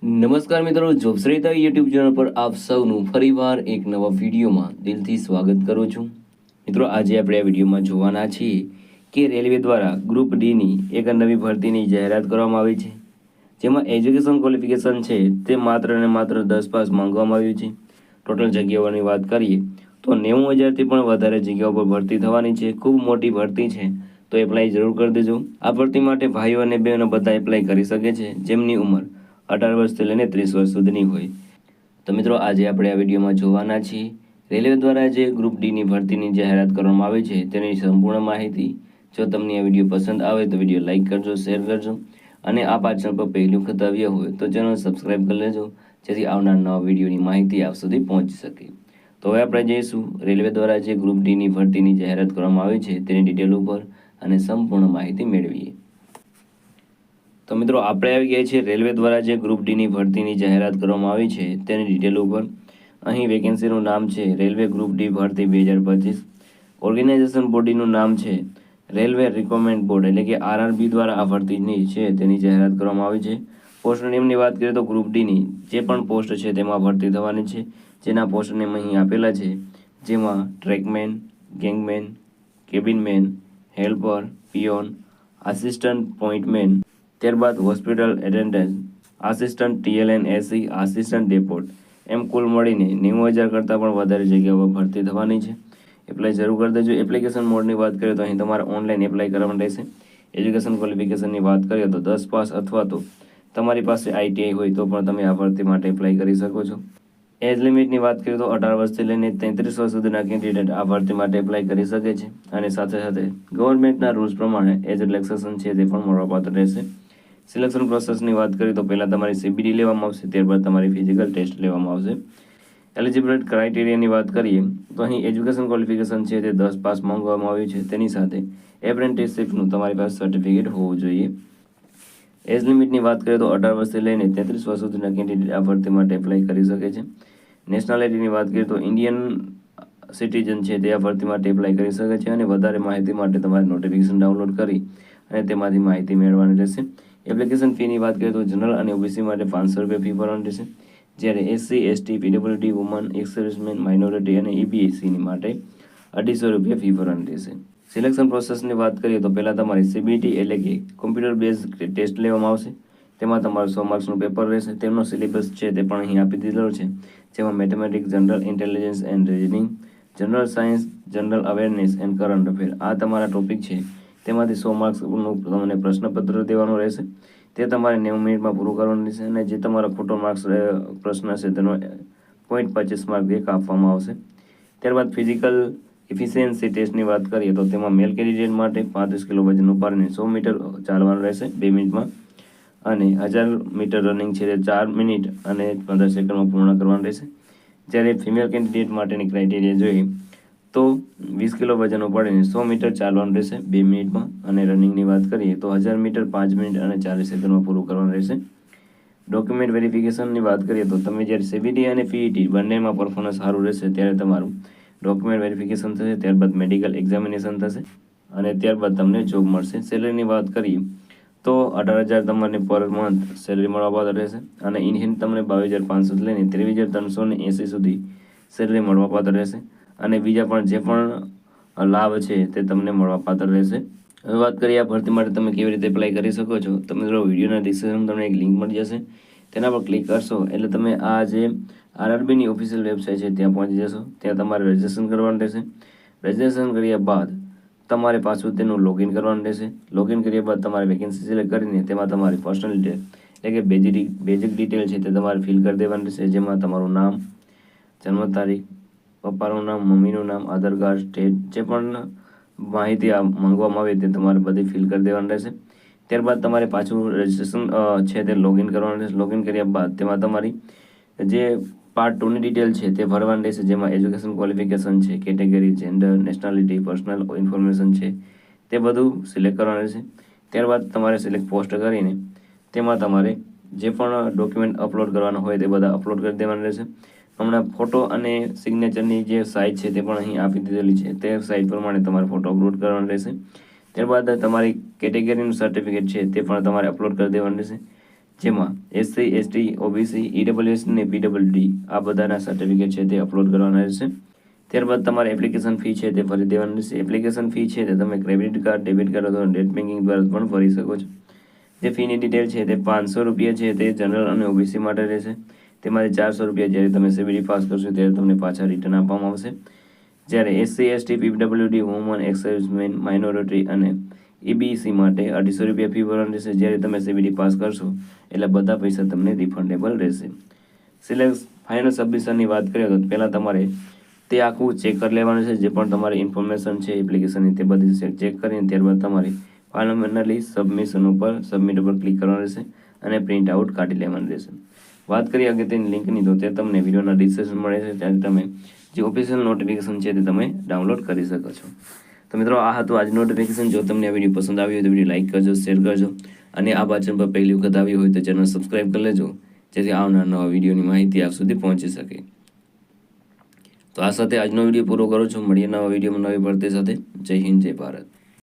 નમસ્કાર મિત્રો, જોબશ્રેતા YouTube channel પર આપ સૌનું ફરીવાર એક નવા વિડીયોમાં દિલથી સ્વાગત કરું છું. મિત્રો, આજે આપણે આ વિડીયોમાં જોવાના છીએ કે રેલવે દ્વારા ગ્રુપ ડીની એક નવી ભરતીની જાહેરાત કરવામાં આવી છે, જેમાં એજ્યુકેશન ક્વોલિફિકેશન છે તે માત્ર ને માત્ર 10 પાસ માંગવામાં આવ્યું છે. ટોટલ જગ્યાઓની વાત કરીએ તો 90,000થી પણ વધારે જગ્યાઓ પર ભરતી થવાની છે. ખૂબ મોટી ભરતી છે, તો એપ્લાય જરૂર કરી દેજો. આ ભરતી માટે ભાઈઓ અને બહેનો બધા એપ્લાય કરી શકે છે, જેમની ઉંમર 18 વર્ષથી લઈને 30 વર્ષ સુધીની હોય. તો મિત્રો, આજે આપણે આ વિડીયોમાં જોવાના છીએ રેલવે દ્વારા જે ગ્રુપ ડીની ભરતીની જાહેરાત કરવામાં આવી છે તેની સંપૂર્ણ માહિતી. જો તમને આ વિડીયો પસંદ આવે તો વિડીયો લાઇક કરજો, શેર કરજો અને આ ચેનલ પર પહેલી વખત આવ્યા હોય તો ચેનલ સબસ્ક્રાઈબ કરી લેજો, જેથી આવનાર નવા વિડીયોની માહિતી આપ સુધી પહોંચી શકે. તો હવે આપણે જઈશું રેલવે દ્વારા જે ગ્રુપ ડીની ભરતીની જાહેરાત કરવામાં આવી છે તેની ડિટેલ ઉપર અને સંપૂર્ણ માહિતી મેળવીએ. તો મિત્રો, આપણે આવી ગયા છીએ રેલવે દ્વારા જે ગ્રુપ ડીની ભરતીની જાહેરાત કરવામાં આવી છે તેની ડિટેલ ઉપર. અહીં વેકેન્સીનું નામ છે રેલવે ગ્રુપ ડી ભરતી 2025. ઓર્ગેનાઇઝેશન બોડીનું નામ છે રેલવે રિક્રુટમેન્ટ બોર્ડ, એટલે કે આરઆરબી દ્વારા આ ભરતીની છે તેની જાહેરાત કરવામાં આવી છે. પોસ્ટ નેમની વાત કરીએ તો ગ્રુપ ડીની જે પણ પોસ્ટ છે તેમાં ભરતી થવાની છે, જેના પોસ્ટ નેમ અહીં આપેલા છે, જેમાં ટ્રેકમેન, ગેંગમેન, કેબિનમેન, હેલ્પર, પિયોન, આસિસ્ટન્ટ પોઇન્ટમેન, ત્યારબાદ હોસ્પિટલ એટેન્ડન્ટ, આસિસ્ટન્ટ ટીએલએન એસી, આસિસ્ટન્ટ ડેપોટ, એમ કુલ મળીને 90,000 કરતાં પણ વધારે જગ્યાઓ ભરતી થવાની છે. એપ્લાય જરૂર કરી દેજો. એપ્લિકેશન મોડની વાત કરીએ તો અહીં તમારે ઓનલાઈન એપ્લાય કરવાનું રહેશે. એજ્યુકેશન ક્વોલિફિકેશનની વાત કરીએ તો 10 પાસ અથવા તો તમારી પાસે આઈટીઆઈ હોય તો પણ તમે આ ભરતી માટે એપ્લાય કરી શકો છો. એજ લિમિટની વાત કરીએ તો 18 વર્ષથી લઈને 33 વર્ષ સુધીના કેન્ડિડેટ આ ભરતી માટે એપ્લાય કરી શકે છે અને સાથે સાથે ગવર્મેન્ટના રૂલ્સ પ્રમાણે એજ રિલેક્સેશન છે તે પણ મળવાપાત્ર રહેશે. સિલેક્શન પ્રોસેસની વાત કરીએ તો પહેલાં તમારી સીબીડી લેવામાં આવશે, ત્યારબાદ તમારી ફિઝિકલ ટેસ્ટ લેવામાં આવશે. એલિજિબિલિટી ક્રાઇટેરિયાની વાત કરીએ તો અહીં એજ્યુકેશન ક્વોલિફિકેશન છે તે 10 પાસ માંગવામાં આવ્યું છે, તેની સાથે એપ્રેન્ટિસશીપનું તમારી પાસે સર્ટિફિકેટ હોવું જોઈએ. એજ લિમિટની વાત કરીએ તો 18 વર્ષથી લઈને 33 વર્ષ સુધીના કેન્ડિડેટ આ ભરતી માટે એપ્લાય કરી શકે છે. નેશનાલિટીની વાત કરીએ તો ઇન્ડિયન સિટીઝન છે તે આ ભરતી માટે એપ્લાય કરી શકે છે અને વધારે માહિતી માટે તમારે નોટિફિકેશન ડાઉનલોડ કરી અને તેમાંથી માહિતી મેળવવાની રહેશે. એપ્લિકેશન ફીની વાત કરીએ તો જનરલ અને ઓબીસી માટે 500 રૂપિયા ફી ભરવાની રહેશે, જ્યારે SC, ST, PWD, woman, x servicemen, minority અને ઈબીસીની માટે 250 રૂપિયા ફી ભરવાની રહેશે. સિલેક્શન પ્રોસેસની વાત કરીએ તો પહેલાં તમારી સીબીટી એટલે કે કોમ્પ્યુટર બેઝ ટેસ્ટ લેવામાં આવશે. તેમાં તમારું 100 માર્ક્સનું પેપર રહેશે. તેમનો સિલેબસ છે તે પણ અહીં આપી દીધેલો છે, જેમાં mathematics, general intelligence and reasoning, general science, general awareness end current affair આ તમારા ટોપિક છે. તેમાંથી 100 માર્ક્સનું તમને પ્રશ્નપત્ર દેવાનું રહેશે. તે તમારે 90 મિનિટમાં પૂરું કરવાનું રહેશે અને જે તમારો ખોટો માર્ક્સ પ્રશ્ન છે તેનો 0.25 માર્ક એક આપવામાં આવશે. ત્યારબાદ ફિઝિકલ ઇફિશિયન્સી ટેસ્ટની વાત કરીએ તો તેમાં મેલ કેન્ડિડેટ માટે 35 કિલો વજન ઉપાડીને 100 મીટર ચાલવાનું રહેશે 2 મિનિટમાં અને 1000 મીટર રનિંગ છે તે 4 મિનિટ અને 15 સેકન્ડમાં પૂર્ણ કરવાનું રહેશે. જ્યારે ફિમેલ કેન્ડિડેટ માટેની ક્રાઇટેરિયા જોઈએ તો 20 કિલો વજન ઉપાડીને 100 મીટર ચાલવાનું રહેશે 2 મિનિટમાં અને રનિંગની વાત કરીએ તો 1000 મીટર 5 મિનિટ અને 40 સેકન્ડમાં પૂરું કરવાનું રહેશે. ડોક્યુમેન્ટ વેરિફિકેશનની વાત કરીએ તો તમે જ્યારે સીબીટી અને પીઈટી બંનેમાં પરફોર્મન્સ સારું રહેશે ત્યારે તમારું ડોક્યુમેન્ટ વેરિફિકેશન થશે, ત્યારબાદ મેડિકલ એક્ઝામિનેશન થશે અને ત્યારબાદ તમને જોબ મળશે. સેલરીની વાત કરીએ તો 18,000 તમને પર મંથ સેલરી મળવાપાત્ર રહેશે અને ઇનહેન્ડ તમને 22,500 લઈને 23,380 સુધી સેલરી મળવાપાત્ર રહેશે અને બીજા પણ જે પણ લાભ છે તે તમને મળવાપાત્ર રહેશે. હવે વાત કરીએ આ ભરતી માટે તમે કેવી રીતે એપ્લાય કરી શકો છો. તમે મિત્રો વિડીયોના ડિસ્ક્રિપ્શનમાં તમને એક લિંક મળી જશે, તેના પર ક્લિક કરશો એટલે તમે આ જે આરઆરબીની ઓફિશિયલ વેબસાઇટ છે ત્યાં પહોંચી જશો. ત્યાં તમારે રજિસ્ટ્રેશન કરવાનું રહેશે. રજિસ્ટ્રેશન કર્યા બાદ તમારે પાછું તેનું લોગિન કરવાનું રહેશે. લોગિન કર્યા બાદ તમારે વેકેન્સી સિલેક્ટ કરીને તેમાં તમારી પર્સનલ ડિટેલ એટલે કે બેઝિક ડિટેલ છે તે તમારે ફિલ કરી દેવાની રહેશે, જેમાં તમારું નામ, જન્મ તારીખ, પપ્પાનું નામ, મમ્મીનું નામ, આધાર કાર્ડ, સ્ટેટ જે પણ માહિતી માંગવામાં આવે તે તમારે બધી ફિલ કરી દેવાની રહેશે. ત્યારબાદ તમારે પાછું રજિસ્ટ્રેશન છે તે લોગિન કરવાનું રહેશે. લોગિન કર્યા બાદ તેમાં તમારી જે પાર્ટ 2ની ડિટેલ છે તે ભરવાની રહેશે, જેમાં એજ્યુકેશન ક્વોલિફિકેશન છે, category, gender, nationality, personal information છે તે બધું સિલેક્ટ કરવાનું રહેશે. ત્યારબાદ તમારે સિલેક્ટ પોસ્ટ કરીને તેમાં તમારે જે પણ ડોક્યુમેન્ટ અપલોડ કરવાના હોય તે બધા અપલોડ કરી દેવાના રહેશે. હમણાં ફોટો અને સિગ્નેચરની જે સાઇઝ છે તે પણ અહીં આપી દીધેલી છે, તે સાઇઝ પ્રમાણે તમારે ફોટો અપલોડ કરવાનો રહેશે. ત્યારબાદ તમારી કેટેગરીનું સર્ટિફિકેટ છે તે પણ તમારે અપલોડ કરી દેવાનું રહેશે. જેમાં SC ST OBC EWS અને PWD આ બધાના સર્ટિફિકેટ છે તે અપલોડ કરવાના રહેશે. ત્યારબાદ તમારે એપ્લિકેશન ફી છે તે ભરી દેવાની રહેશે. એપ્લિકેશન ફી છે તે તમે ક્રેડિટ કાર્ડ, ડેબિટ કાર્ડ અથવા નેટ બેન્કિંગ દ્વારા પણ ભરી શકો છો. જે ફીની ડિટેલ છે તે 500 રૂપિયા છે તે જનરલ અને OBC માટે રહેશે. તેમાંથી 400 રૂપિયા જ્યારે તમે CBD પાસ કરશો ત્યારે તમને પાછા રિટર્ન આપવામાં આવશે. જ્યારે SC ST PWD woman, x-servicemen, minority અને EBC માટે 250 રૂપિયા ફી ભરવાની રહેશે. જ્યારે તમે CBD પાસ કરશો એટલે બધા પૈસા તમને રિફંડેબલ રહેશે. સિલેક્ટ ફાઇનલ સબમિશનની વાત કરીએ તો પહેલાં તમારે તે આખું ચેક કરી લેવાનું છે. જે પણ તમારી ઇન્ફોર્મેશન છે એપ્લિકેશનની તે બધી ચેક કરીને ત્યારબાદ તમારી ફાઇનલી સબમિશન ઉપર સબમિટ ઉપર ક્લિક કરવાનું રહેશે અને પ્રિન્ટ આઉટ કાઢી લેવાનું રહેશે. વાત કરીએ અગત્યની લિંકની તો તે તમને વિડીયોના ડિસ્ક્રિપ્શન મળે છે. ત્યાં તમે જે ઓફિશિયલ નોટિફિકેશન છે તે તમે ડાઉનલોડ કરી શકો છો. તો મિત્રો આ હતું આજનું નોટિફિકેશન. જો તમને આ વિડીયો પસંદ આવ્યો હોય તો વિડીયો લાઇક કરજો, શેર કરજો અને આ ચેનલ પર પહેલી વખત આવી હોય તો ચેનલ સબસ્ક્રાઈબ કરી લેજો, જેથી આવનાર નવા વિડીયોની માહિતી આપ સુધી પહોંચી શકે. તો આ સાથે આજનો વિડીયો પૂરો કરું છું. મળીએ નવા વિડીયોમાં નવી ભરતી સાથે. જય હિન્દ, જય ભારત.